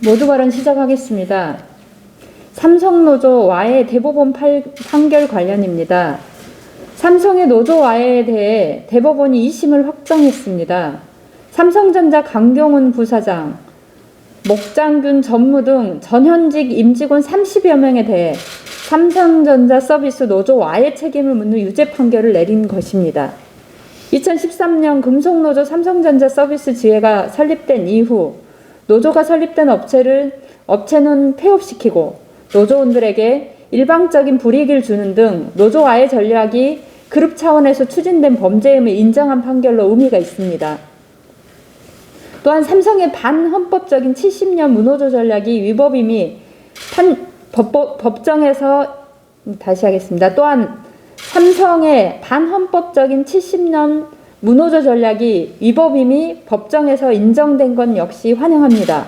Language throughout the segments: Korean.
모두 발언 시작하겠습니다. 삼성노조와의 대법원 판결 관련입니다. 삼성의 노조와에 대해 대법원이 2심을 확정했습니다. 삼성전자 강경훈 부사장, 목장균 전무 등 전현직 임직원 30여 명에 대해 삼성전자 서비스 노조와의 책임을 묻는 유죄 판결을 내린 것입니다. 2013년 금속노조 삼성전자 서비스 지회가 설립된 이후 노조가 설립된 업체는 폐업시키고 노조원들에게 일방적인 불이익을 주는 등 노조와의 전략이 그룹 차원에서 추진된 범죄임을 인정한 판결로 의미가 있습니다. 또한 삼성의 반헌법적인 70년 무노조 전략이 위법임이 법정에서 또한 삼성의 반헌법적인 70년 무노조 전략이 위법임이 법정에서 인정된 건 역시 환영합니다.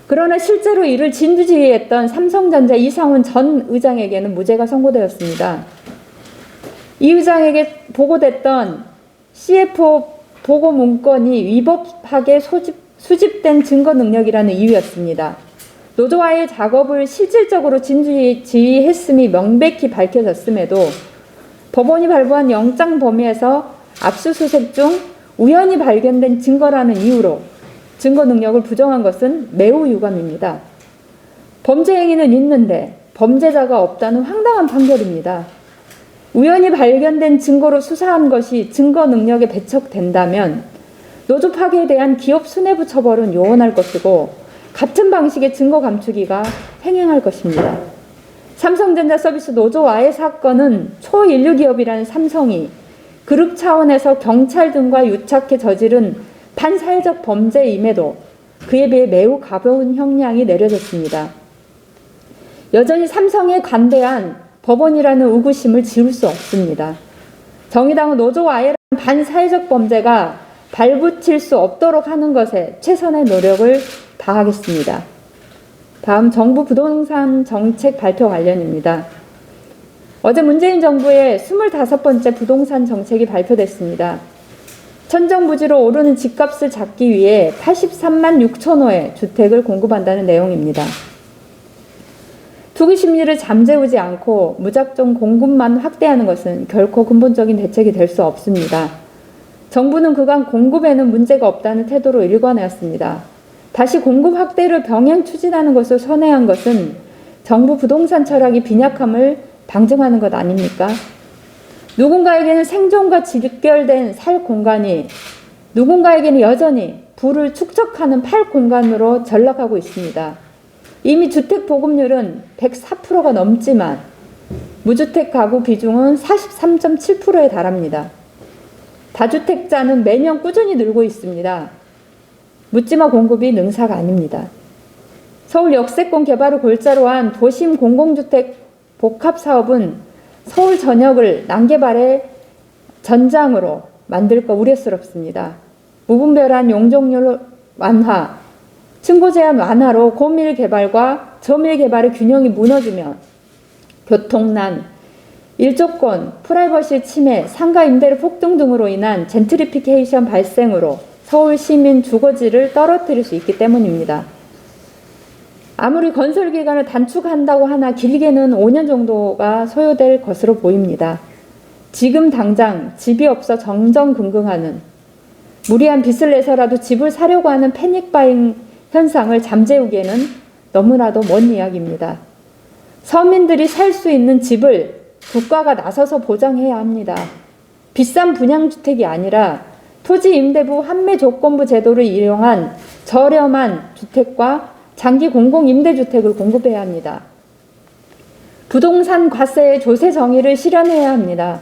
그러나 실제로 이를 진두지휘했던 삼성전자 이상훈 전 의장에게는 무죄가 선고되었습니다. 이 의장에게 보고됐던 CFO 보고 문건이 위법하게 수집된 증거 능력이라는 이유였습니다. 노조와의 작업을 실질적으로 진두지휘했음이 명백히 밝혀졌음에도 법원이 발부한 영장 범위에서 압수수색 중 우연히 발견된 증거라는 이유로 증거 능력을 부정한 것은 매우 유감입니다. 범죄 행위는 있는데 범죄자가 없다는 황당한 판결입니다. 우연히 발견된 증거로 수사한 것이 증거 능력에 배척된다면 노조 파괴에 대한 기업 수뇌부 처벌은 요원할 것이고 같은 방식의 증거 감추기가 횡행할 것입니다. 삼성전자 서비스 노조와의 사건은 초인류 기업이라는 삼성이 그룹 차원에서 경찰 등과 유착해 저지른 반사회적 범죄임에도 그에 비해 매우 가벼운 형량이 내려졌습니다. 여전히 삼성에 관대한 법원이라는 의구심을 지울 수 없습니다. 정의당은 노조와의 반사회적 범죄가 발붙일 수 없도록 하는 것에 최선의 노력을 다하겠습니다. 다음 정부 부동산 정책 발표 관련입니다. 어제 문재인 정부의 25번째 부동산 정책이 발표됐습니다. 천정부지로 오르는 집값을 잡기 위해 83만 6천 호의 주택을 공급한다는 내용입니다. 투기 심리를 잠재우지 않고 무작정 공급만 확대하는 것은 결코 근본적인 대책이 될 수 없습니다. 정부는 그간 공급에는 문제가 없다는 태도로 일관하였습니다. 다시 공급 확대를 병행 추진하는 것을 선회한 것은 정부 부동산 철학이 빈약함을 방증하는 것 아닙니까? 누군가에게는 생존과 직결된 살 공간이 누군가에게는 여전히 부를 축적하는 팔 공간으로 전락하고 있습니다. 이미 주택 보급률은 104%가 넘지만 무주택 가구 비중은 43.7%에 달합니다. 다주택자는 매년 꾸준히 늘고 있습니다. 묻지마 공급이 능사가 아닙니다. 서울 역세권 개발을 골자로 한 도심 공공주택 복합사업은 서울 전역을 난개발의 전장으로 만들까 우려스럽습니다. 무분별한 용적률 완화, 층고 제한 완화로 고밀 개발과 저밀 개발의 균형이 무너지면 교통난, 일조권, 프라이버시 침해, 상가 임대료 폭등 등으로 인한 젠트리피케이션 발생으로 서울 시민 주거지를 떨어뜨릴 수 있기 때문입니다. 아무리 건설 기간을 단축한다고 하나 길게는 5년 정도가 소요될 것으로 보입니다. 지금 당장 집이 없어 정정긍긍하는, 무리한 빚을 내서라도 집을 사려고 하는 패닉바잉 현상을 잠재우기에는 너무나도 먼 이야기입니다. 서민들이 살 수 있는 집을 국가가 나서서 보장해야 합니다. 비싼 분양주택이 아니라 토지임대부 환매조건부 제도를 이용한 저렴한 주택과 장기 공공임대주택을 공급해야 합니다. 부동산 과세의 조세 정의를 실현해야 합니다.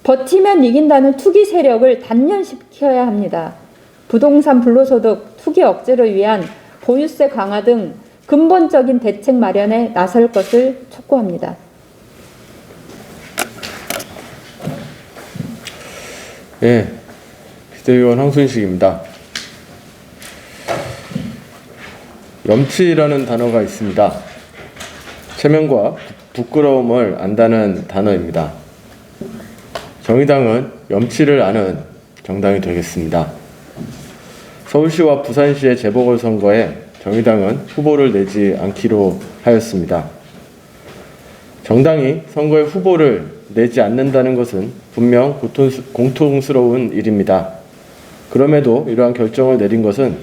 버티면 이긴다는 투기 세력을 단련시켜야 합니다. 부동산 불로소득, 투기 억제를 위한 보유세 강화 등 근본적인 대책 마련에 나설 것을 촉구합니다. 네, 비대위원 황순식입니다. 염치라는 단어가 있습니다. 체면과 부끄러움을 안다는 단어입니다. 정의당은 염치를 아는 정당이 되겠습니다. 서울시와 부산시의 재보궐선거에 정의당은 후보를 내지 않기로 하였습니다. 정당이 선거에 후보를 내지 않는다는 것은 분명 공통스러운 일입니다. 그럼에도 이러한 결정을 내린 것은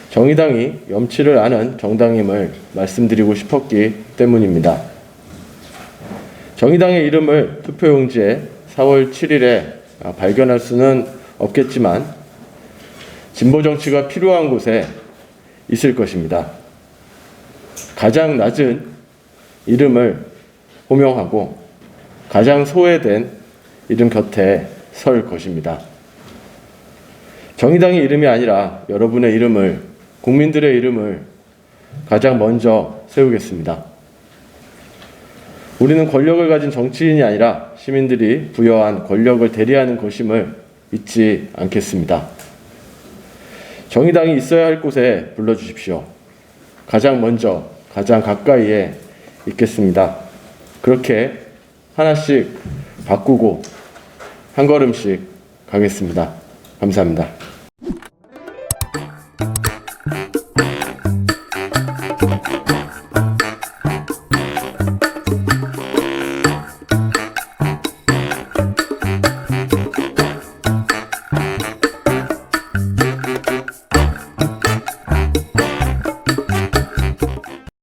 정의당이 염치를 아는 정당임을 말씀드리고 싶었기 때문입니다. 정의당의 이름을 투표용지에 4월 7일에 발견할 수는 없겠지만 진보 정치가 필요한 곳에 있을 것입니다. 가장 낮은 이름을 호명하고 가장 소외된 이름 곁에 설 것입니다. 정의당의 이름이 아니라 여러분의 이름을, 국민들의 이름을 가장 먼저 세우겠습니다. 우리는 권력을 가진 정치인이 아니라 시민들이 부여한 권력을 대리하는 것임을 잊지 않겠습니다. 정의당이 있어야 할 곳에 불러주십시오. 가장 먼저, 가장 가까이에 있겠습니다. 그렇게 하나씩 바꾸고 한 걸음씩 가겠습니다. 감사합니다.